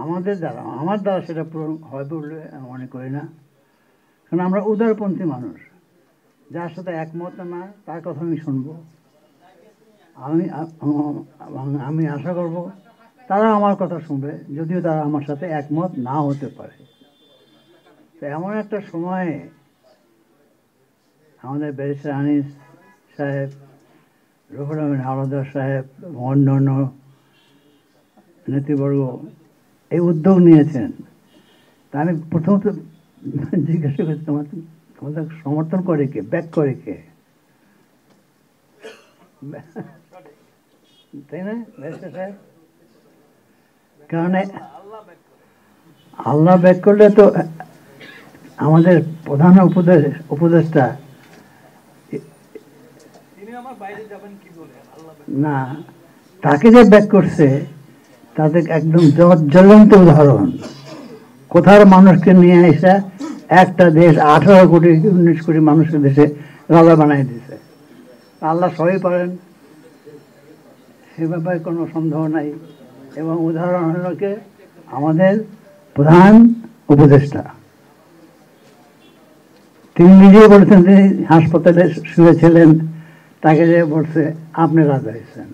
আমার দ্বারা সেটা পূরণ হয় বলে আমি মনে করি না, কারণ আমরা উদারপন্থী মানুষ। যার সাথে একমত না তার কথা আমি শুনবো। আমি আশা করব তারা আমার কথা শুনবে, যদিও তারা আমার সাথে একমত না হতে পারে। তো এমন একটা সময়ে আমাদের ব্যারিস্টার আনিস সাহেব, রুহুল আমিন হাওলাদার সাহেব, অন্যান্য নেতৃবর্গ এই উদ্যোগ নিয়েছেন। তা আমি প্রথমত জিজ্ঞাসা করছি, তোমাদের সমর্থন করে কে, ব্যাক করে কে? তাই না ব্যারিস্টার সাহেব? কারণ আল্লাহ ব্যাক করলে তো আমাদের প্রধান উপদেষ্টা না, তাকে যে ব্যাক করছে তাদের একদম জ্বলন্ত উদাহরণ। কোথার মানুষকে নিয়ে এসে একটা দেশ 18 কোটি 19 কোটি মানুষের দেশে রাজা বানাই দিছে। আল্লাহ সবই পারেন, সে ব্যাপারে কোনো সন্দেহ নাই। এবং উদাহরণ হল কে? আমাদের প্রধান উপদেষ্টা। তিনি নিজেই বলেছেন, তিনি হাসপাতালে শুয়েছিলেন, তাকে যে বলছে আপনি রাজা হয়েছেন।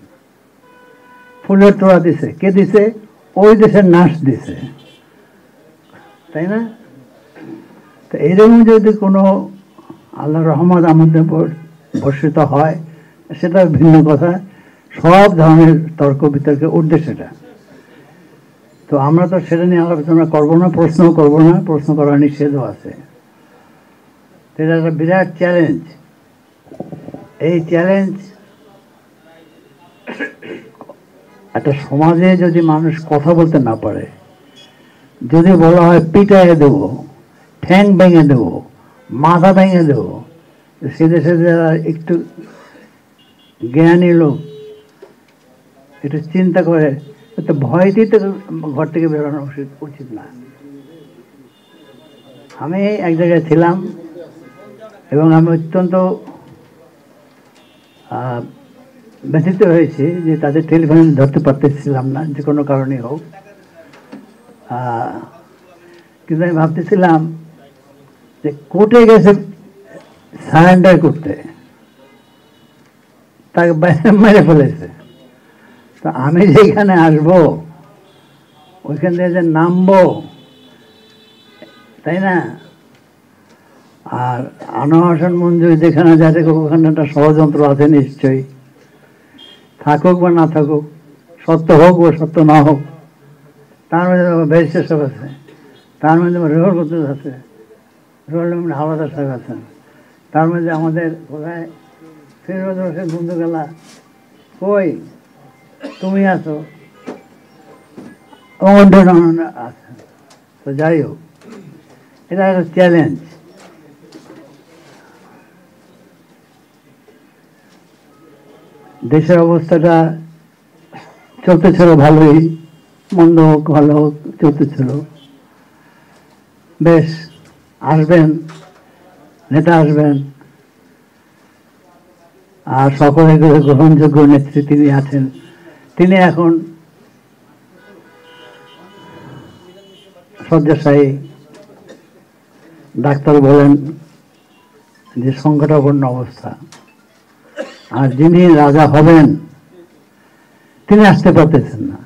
ফুলের তোড়া দিছে কে? দিছে ওই দেশের নার্স দিছে, তাই না? তো এইরকম যদি কোনো আল্লাহ রহমত আমাদের উপর বর্ষিত হয় সেটা ভিন্ন কথা। সব ধরনের তর্ক বিতর্কে উঠবে সেটা। তো আমরা তো সেটা নিয়ে আলোচনা করবো না, প্রশ্নও করবো না, প্রশ্ন করার নিষেধও আছে। এটা একটা বিরাট চ্যালেঞ্জ। এই চ্যালেঞ্জ একটা সমাজে যদি মানুষ কথা বলতে না পারে, যদি বলা হয় পিটাইয়ে দেবো, ঠ্যাং ভেঙে দেবো, মাথা ভেঙে দেবো, সে দেশে যারা একটু জ্ঞানী লোক একটু চিন্তা করে, তো ভয়তেই তো ঘর থেকে বেরোনো উচিত না। আমি এক জায়গায় ছিলাম এবং আমি অত্যন্ত ব্যথিত হয়েছি যে তাদের টেলিফোন ধরতে পারতেছিলাম না, যে কোনো কারণে হোক। কিন্তু আমি ভাবতেছিলাম যে কোর্টে গেছে সারেন্ডার করতে, তাকে মেরে ফেলেছে। তো আমি যেখানে আসবো ওইখান থেকে যে নামবো, তাই না? আর আনোয়ার হোসেন মঞ্জু যেখানে যাতে ওখানে একটা ষড়যন্ত্র আছে নিশ্চয়ই, থাকুক বা না থাকুক, সত্য হোক বা সত্য না হোক, তার মধ্যে ব্যারিস্টার সাহেব আছে, তার মধ্যে রেহর কদ্দুস আছে, রুহুল আমিন হাওলাদার সাহেব আছেন, তার মধ্যে আমাদের কোথায় ফিরোজ হোসেন বন্ধুগেলা, কই তুমি আছো, আছে। তো যাই হোক, এটা একটা চ্যালেঞ্জ। দেশের অবস্থাটা চলতেছিল ভালোই, মন্দ হোক ভালো হোক চলতেছিল। বেশ, আসবেন নেতা, আসবেন, আর সকলের গ্রহণযোগ্য নেত্রী তিনি আছেন। তিনি এখন শয্যাশায়ী। ডাক্তার বলেন যে সংকটাপন্ন অবস্থা। আর যিনি রাজা হবেন তিনি আসতে পারতেছেন না।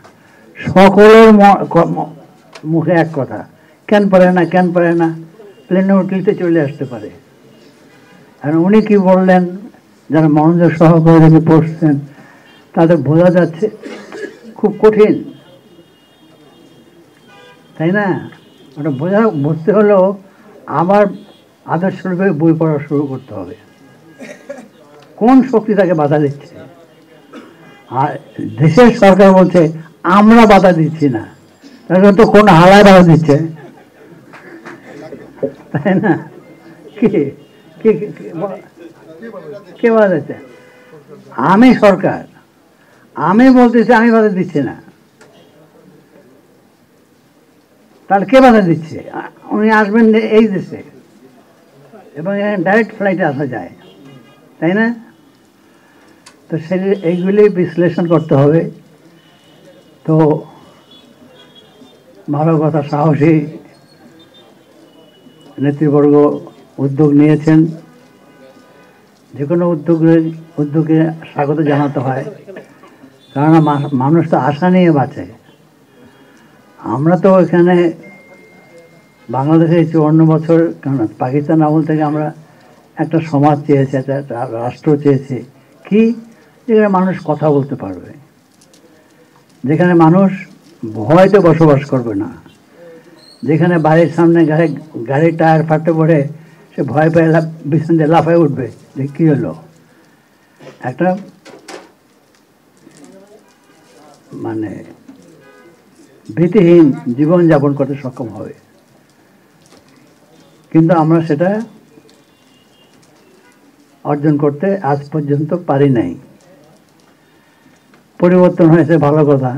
সকলের মুখে এক কথা, কেন পারে না, কেন পারে না, প্লেনে উঠলিতে চলে আসতে পারে। আর উনি কি বললেন, যারা মনোযোগ সহকারে রেখে পড়ছেন তাদের বোঝা যাচ্ছে খুব কঠিন, তাই না? ওটা বুঝতে হলেও আবার আদর্শরূপে বই পড়া শুরু করতে হবে। কোন শক্তি তাকে বাধা দিচ্ছে? আর দেশের সরকার বলছে আমরা বাধা দিচ্ছি না, তাহলে তো কোন হালায় বাধা দিচ্ছে, তাই না? কে বাধা দিচ্ছে? আমি সরকার, আমি বলতেছি আমি বাধা দিচ্ছি না, তাহলে কে বাধা দিচ্ছে? উনি আসবেন এই দেশে এবং এখানে ডাইরেক্ট ফ্লাইটে আসা যায়, তাই না? তো এইগুলি বিশ্লেষণ করতে হবে। তো ভালো কথা, সাহসী নেতৃবর্গ উদ্যোগ নিয়েছেন। যে কোনো উদ্যোগে স্বাগত জানাতে হয়, কেননা মানুষ তো আশা নিয়ে বাঁচে। আমরা তো এখানে বাংলাদেশে 54 বছর, কারণ পাকিস্তান আমল থেকে আমরা একটা সমাজ চেয়েছি, একটা রাষ্ট্র চেয়েছি, কি যেখানে মানুষ কথা বলতে পারবে, যেখানে মানুষ ভয়তে বসবাস করবে না, যেখানে বাড়ির সামনে গাড়ির টায়ার ফাটতে পড়ে সে ভয় পেয়ে বিছান দিয়ে লাফায় উঠবে যে কী হলো। একটা মানে ভীতিহীন জীবনযাপন করতে সক্ষম হবে, কিন্তু আমরা সেটা অর্জন করতে আজ পর্যন্ত পারি নাই। পরিবর্তন হয়েছে, ভালো কথা,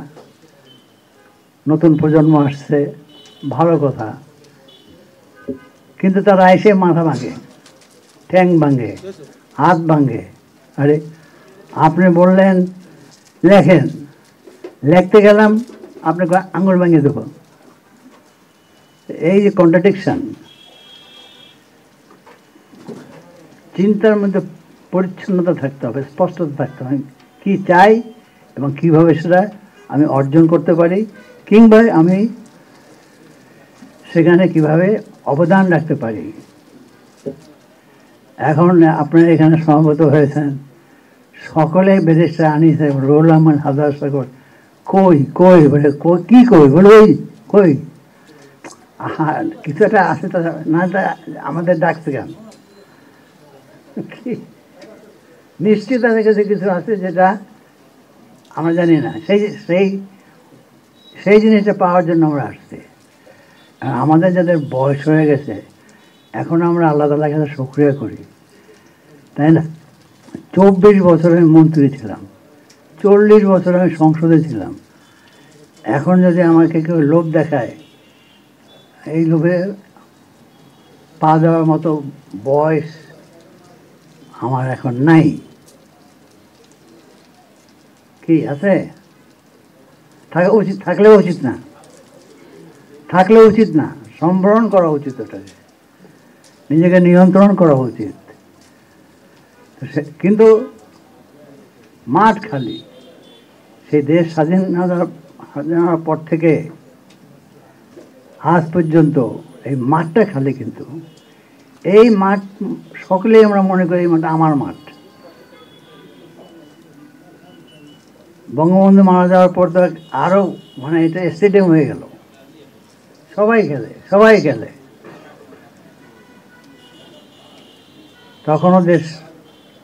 নতুন প্রজন্ম আসছে, ভালো কথা, কিন্তু তারা এসে মাথা ভাঙে, ঠ্যাং ভাঙে, হাত ভাঙে। আরে আপনি বললেন লেখেন, লিখতে গেলাম আপনাকে আঙুল ভাঙিয়ে দেবো। এই যে কন্ট্রাডিকশন, চিন্তার মধ্যে পরিচ্ছন্নতা থাকতে হবে, স্পষ্টতা থাকতে হবে, কী চাই এবং কীভাবে সেটা আমি অর্জন করতে পারি, কিংবা আমি সেখানে কিভাবে অবদান রাখতে পারি। এখন আপনারা এখানে সমবেত হয়েছেন, সকলে ব্যারিস্টার আনিস রুহুল রহমান হাজার সাগর, কই কই বলে কী কই বলে ওই কই কিছু একটা আছে, তা না আমাদের ডাকছে কেন? নিশ্চিত তাদের কাছে কিছু আছে যেটা আমরা জানি না, সেই সেই সেই জিনিসটা পাওয়ার জন্য আমরা আসছি। আমাদের যাদের বয়স হয়ে গেছে, এখন আমরা আল্লাহ তাআলার কাছে শুকরিয়া করি, তাই না? 24 বছর আমি মন্ত্রী ছিলাম, 40 বছর আমি সংসদে ছিলাম। এখন যদি আমাকে কেউ লোভ দেখায়, এই লোভে পা দেওয়ার মতো বয়স আমার এখন নাই। কি আছে? থাকা উচিত, থাকলেও উচিত না, থাকলেও উচিত না, সম্বরণ করা উচিত, ওটাকে নিজেকে নিয়ন্ত্রণ করা উচিত। কিন্তু মাঠ খালি, সেই দেশ স্বাধীনতার পর থেকে আজ পর্যন্ত এই মাঠটা খালি, কিন্তু এই মাঠ সকলেই আমরা মনে করি এই মাঠটা আমার মাঠ। বঙ্গবন্ধু মারা যাওয়ার পর তো আরও মানে এটা স্টেডিয়াম হয়ে গেল, সবাই খেলে, সবাই খেলে। তখনও দেশ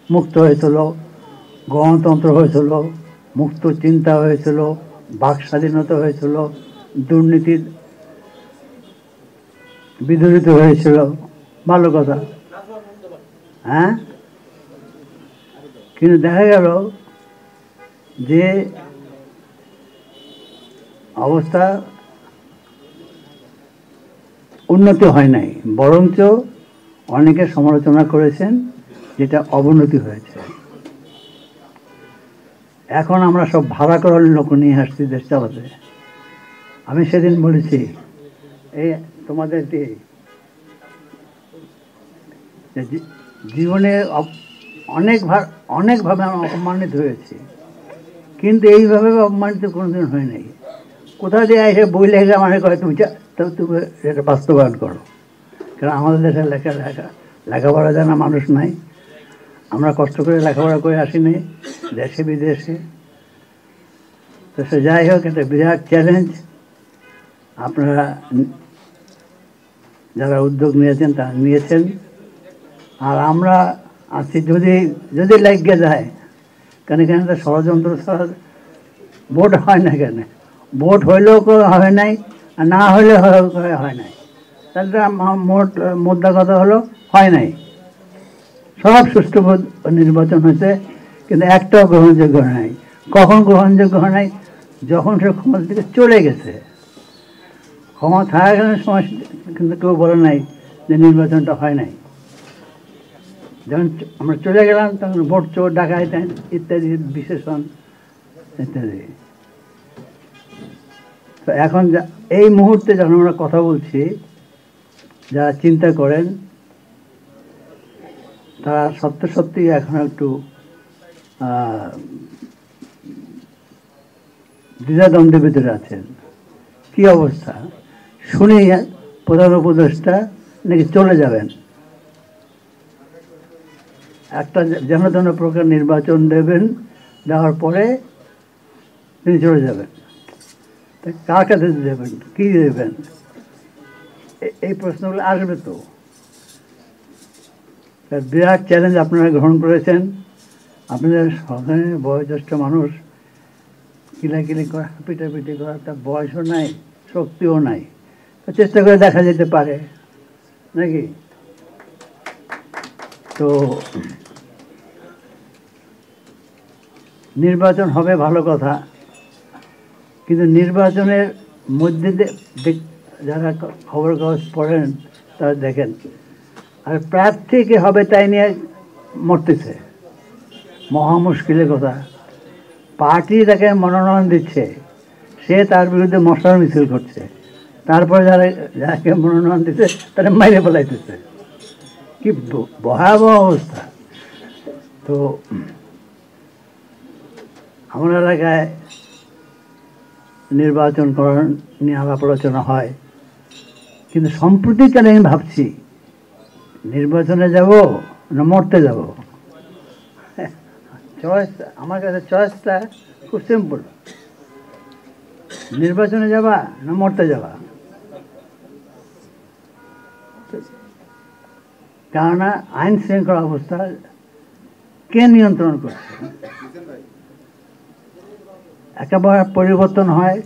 মুক্ত হয়েছিল, গণতন্ত্র হয়েছিল, মুক্ত চিন্তা হয়েছিল, বাক স্বাধীনতা হয়েছিল, দুর্নীতি বিদূরিত হয়েছিল, ভালো কথা। হ্যাঁ, কিন্তু দেখা গেল যে অবস্থা উন্নতি হয় নাই, বরঞ্চ অনেকে সমালোচনা করেছেন যেটা অবনতি হয়েছে। এখন আমরা সব ভাড়া করার লোক নিয়ে আসছি দেশ চালাতে। আমি সেদিন বলেছি, এই তোমাদেরকে জীবনে অনেকভাবে আমি অপমানিত হয়েছি, কিন্তু এইভাবে অপমানিত কোনোদিন হয় নাই। কোথা দিয়ে এসে বই লেখা মানে কয় তুমি এটা বাস্তবায়ন করো, কারণ আমাদের দেশে লেখাপড়া জানা মানুষ নাই, আমরা কষ্ট করে লেখাপড়া করে আসিনি দেশে বিদেশে। তো সে যাই হোক, একটা বিরাট চ্যালেঞ্জ আপনারা যারা উদ্যোগ নিয়েছেন তারা নিয়েছেন, আর আমরা আছি যদি লেগে যায়, কেন এখানে তো ষড়যন্ত্র ছাড়া ভোট হয় না, কেন ভোট হইলেও হয় নাই, আর না হইলে হয় নাই, তাহলে মোদ্দা কথা হলো হয় নাই। সব সুষ্ঠু নির্বাচন হয়েছে, কিন্তু একটাও গ্রহণযোগ্য নাই। কখন গ্রহণযোগ্য হয় নাই? যখন সে ক্ষমতা থেকে চলে গেছে। ক্ষমতা থাকাকালীন সময় কিন্তু কেউ বলে নাই যে নির্বাচনটা হয় নাই। যখন আমরা চলে গেলাম তখন ভোট চোর, ডাকাইত ইত্যাদি বিশেষণ ইত্যাদি। তো এখন এই মুহূর্তে যখন আমরা কথা বলছি, যারা চিন্তা করেন তারা সত্যি এখন একটু দ্বিধাদ্বন্দ্বের ভিতরে আছেন। কি অবস্থা শুনি, প্রধান উপদেষ্টা নাকি চলে যাবেন, একটা যেন তেন প্রকার নির্বাচন দেবেন, দেওয়ার পরে তিনি চলে যাবেন। কার কাছে দেবেন, কী দেবেন, এই প্রশ্নগুলো আসবে। তো বিরাট চ্যালেঞ্জ আপনারা গ্রহণ করেছেন। আপনাদের সঙ্গে বয়োজ্যেষ্ঠ মানুষ, কিলাকিলি করা, পিটাপিটি করার তার বয়সও নাই, শক্তিও নাই। চেষ্টা করে দেখা যেতে পারে নাকি? তো নির্বাচন হবে ভালো কথা, কিন্তু নির্বাচনের মধ্যে যারা খবর কাগজ পড়েন তারা দেখেন, আর প্রার্থী কে হবে তাই নিয়ে মরতেছে, মহা মুশকিলের কথা। পার্টি তাকে মনোনয়ন দিচ্ছে, সে তার বিরুদ্ধে মশার মিছিল করছে, তারপরে যাকে মনোনয়ন দিচ্ছে তারা মাইরে ফেলাইতেছে। কি ভয়াবহ অবস্থা। তো আমার এলাকায় নির্বাচন করার নিয়ে আলাপ আলোচনা হয়, কিন্তু সম্প্রতিকালে আমি ভাবছি নির্বাচনে যাব না মরতে যাব। চয়েস, আমার কাছে চয়েসটা খুব সিম্পল, নির্বাচনে যাবা না মরতে যাবা। কেননা আইন শৃঙ্খলা অবস্থা কে নিয়ন্ত্রণ করছে? একেবারে পরিবর্তন হয়,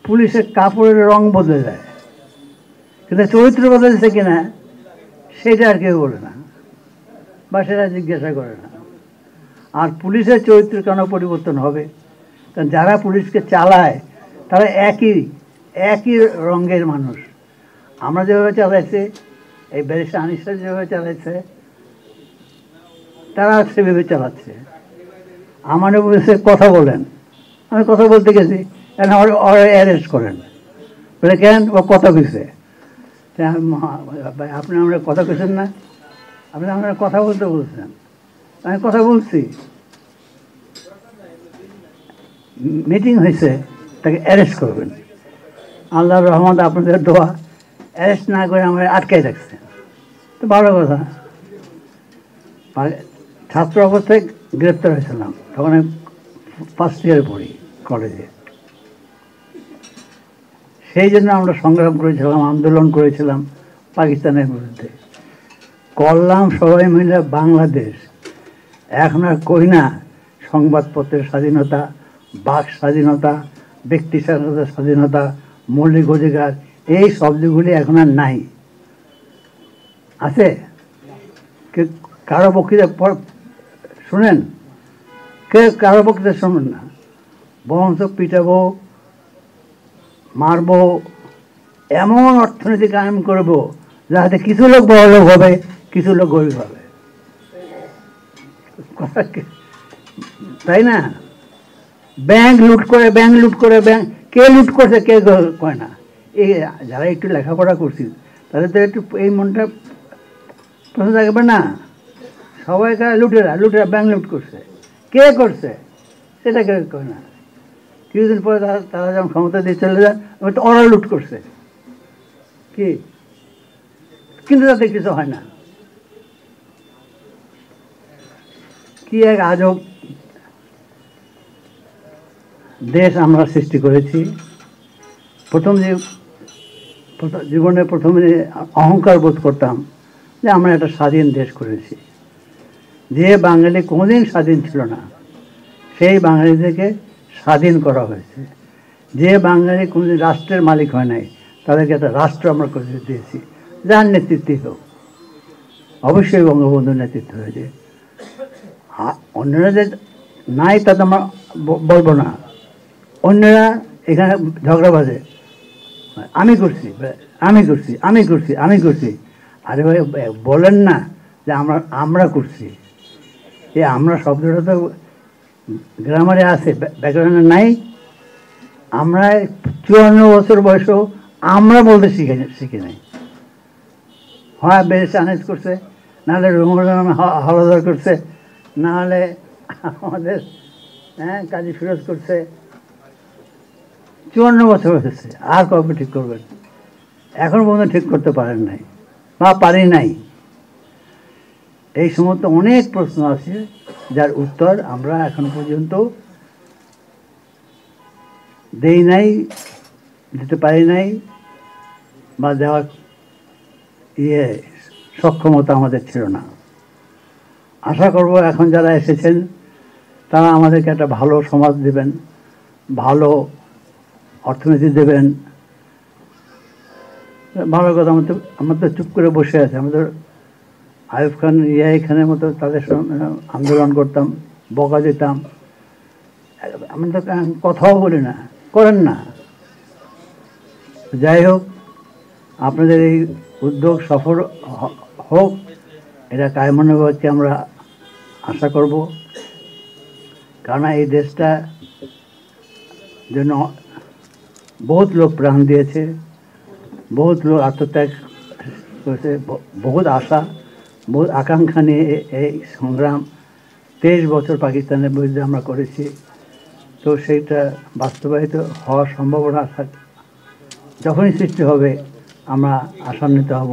পুলিশের কাপড়ের রং বদলে যায়, কিন্তু চরিত্র বদলেছে কিনা সেটা আর কেউ বলে না, বা সেটা জিজ্ঞাসা করে না। আর পুলিশের চরিত্র কেন পরিবর্তন হবে? কারণ যারা পুলিশকে চালায় তারা একই রঙের মানুষ। আমরা যেভাবে চালাইছি, এই ব্যারিস্টার আনিসা যেভাবে চালাইছে, তারা সেভাবে চালাচ্ছে। আমার বলেছে কথা বলেন, আমি কথা বলতে গেছি, অ্যারেস্ট করেন, বলে কেন? ও কথা কইছে। আপনি আমরা কথা কইছেন না, আপনি আমরা কথা বলতে বলছেন, আমি কথা বলছি, মিটিং হয়েছে, তাকে অ্যারেস্ট করবেন। আল্লাহর রহমত, আপনাদের দোয়া, অ্যারেস্ট না করে আমরা আটকাই রাখছে, তো ভালো কথা। ছাত্র অবস্থায় গ্রেপ্তার হয়েছিলাম, তখন আমি ফার্স্ট ইয়ারে পড়ি কলেজে। সেই জন্য আমরা সংগ্রাম করেছিলাম, আন্দোলন করেছিলাম পাকিস্তানের বিরুদ্ধে, করলাম সবাই মিলে বাংলাদেশ। এখন আর কই না সংবাদপত্রের স্বাধীনতা, বাক স্বাধীনতা, ব্যক্তি স্বাধীনতা, মৌলিক অধিকার, এই শব্দগুলি এখন আর নাই। আছে কারো বক্তৃতা শুনেন? কারো বক্তৃতা শুনেন না, বরঞ্চ পিটাবো, মারবো, এমন অর্থনীতি কায়েম করবো যাতে কিছু লোক বড় লোক হবে, কিছু লোক গরিব হবে, তাই না? ব্যাংক লুট করে, ব্যাংক কে লুট করছে কে কয় না। এই যারা একটু লেখাপড়া করছি তাদের তো একটু এই মনটা প্রশ্ন থাকবে না, সবাই লুটেরা ব্যাংক লুট করছে, কে করছে সেটা কেউ কয় না। কিছুদিন পরে তারা যখন ক্ষমতা দিয়ে চলে যায়, ওরা লুট করছে, কি? কিন্তু তাতে কিছু হয় না। কি এক আজব দেশ আমরা সৃষ্টি করেছি। জীবনে প্রথমে অহংকার বোধ করতাম যে আমরা একটা স্বাধীন দেশ করেছি। যে বাঙালি কোনোদিন স্বাধীন ছিল না, সেই বাঙালিদেরকে স্বাধীন করা হয়েছে। যে বাঙালি কোনোদিন রাষ্ট্রের মালিক হয় নাই, তাদেরকে একটা রাষ্ট্র আমরা করে দিয়েছি, যার নেতৃত্বই হোক। অবশ্যই বঙ্গবন্ধুর নেতৃত্ব হয়েছে। অন্যরা যে নাই তা তো আমরা বলবো না, অন্যরা এখানে ঝগড়া বাজে, আমি করছি। আরে ভাই বলেন না যে আমরা করছি। এই আমরা শব্দটা তো গ্রামারে আছে, ব্যাকরণে নাই। আমরা 54 বছর বয়সেও আমরা বলতে শিখি নাই। হয় বেশ আনেজ করছে, নাহলে রুমুল হলদার করছে, নাহলে আমাদের কাজী ফিরোজ করছে। 54 বছর হয়েছে, আর কবে ঠিক করবেন? এখন পর্যন্ত ঠিক করতে পারেন নাই বা পারি নাই। এই সমস্ত অনেক প্রশ্ন আছে যার উত্তর আমরা এখন পর্যন্ত দেই নাই, দিতে পারি নাই, বা দেওয়ার সক্ষমতা আমাদের ছিল না। আশা করব এখন যারা এসেছেন তারা আমাদেরকে একটা ভালো সমাজ দেবেন, ভালো অর্থনীতি দেবেন। ভালো কথা, আমরা তো চুপ করে বসে আছি। আমাদের আইয়ুব খান এখানের মতো তাদের সঙ্গে আন্দোলন করতাম, বকা দিতাম, আমরা তো কথাও বলি না, করেন না। যাই হোক, আপনাদের এই উদ্যোগ সফল হোক, এটা কায়মনোবাদকে আমরা আশা করব। কারণ এই দেশটা জন্য বহুত লোক প্রাণ দিয়েছে, বহুত লোক আত্মত্যাগ করেছে, বহুত আশা, বহুত আকাঙ্ক্ষা নিয়ে এই সংগ্রাম 23 বছর পাকিস্তানের বিরুদ্ধে আমরা করেছি। তো সেইটা বাস্তবায়িত হওয়ার সম্ভাবনা যখনই সৃষ্টি হবে আমরা আশান্বিত হব,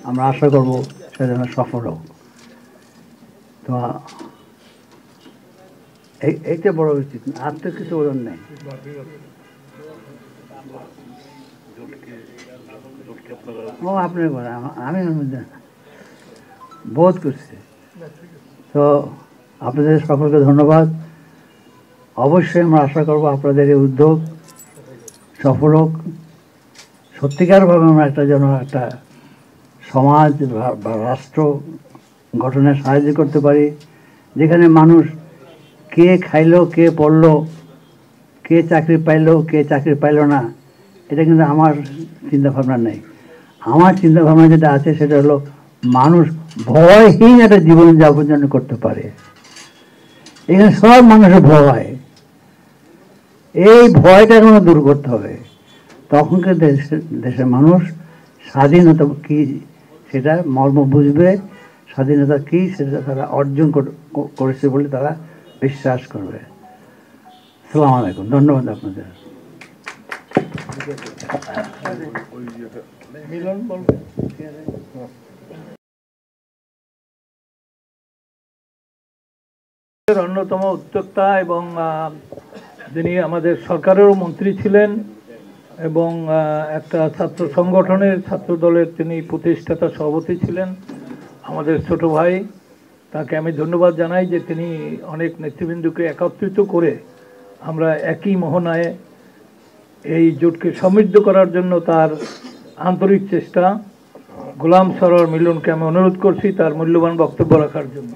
আমরা আশা করব সেটা সফল হোক। তো এইটা বড় উচিত, আর তো কিছু বলার নেই। ও আপনি বলেন, আমি বোধ করছি। তো আপনাদের সকলকে ধন্যবাদ। অবশ্যই আমরা আশা করব আপনাদের এই উদ্যোগ সফল হোক, সত্যিকারভাবে আমরা একটা সমাজ বা রাষ্ট্র গঠনে সাহায্য করতে পারি, যেখানে মানুষ কে খাইলো, কে পড়লো, কে চাকরি পাইলো, কে চাকরি পাইলো না, এটা কিন্তু আমার চিন্তাভাবনা নেই। আমার চিন্তাভাবনা যেটা আছে সেটা হলো মানুষ ভয়হীন একটা জীবনযাপন যেন করতে পারে। এখানে সব মানুষের ভয়, এই ভয়টা এখন দূর করতে হবে। তখনকার দেশের মানুষ স্বাধীনতা কী সেটা মর্ম বুঝবে, স্বাধীনতা কী সেটা তারা অর্জন করেছে বলে তারা বিশ্বাস করবে। আসসালামু আলাইকুম, ধন্যবাদ আপনাদের। অন্যতম উদ্যোক্তা এবং যিনি আমাদের সরকারেরও মন্ত্রী ছিলেন এবং একটা ছাত্র সংগঠনের ছাত্র দলের তিনি প্রতিষ্ঠাতা সভাপতি ছিলেন, আমাদের ছোট ভাই। তাকে আমি ধন্যবাদ জানাই যে তিনি অনেক নেতৃবৃন্দকে একত্রিত করে আমরা একই মোহনায় এই জোটকে সমৃদ্ধ করার জন্য তার আন্তরিক চেষ্টা। গোলাম সরোয়ার মিলনকে আমি অনুরোধ করছি তার মূল্যবান বক্তব্য রাখার জন্য।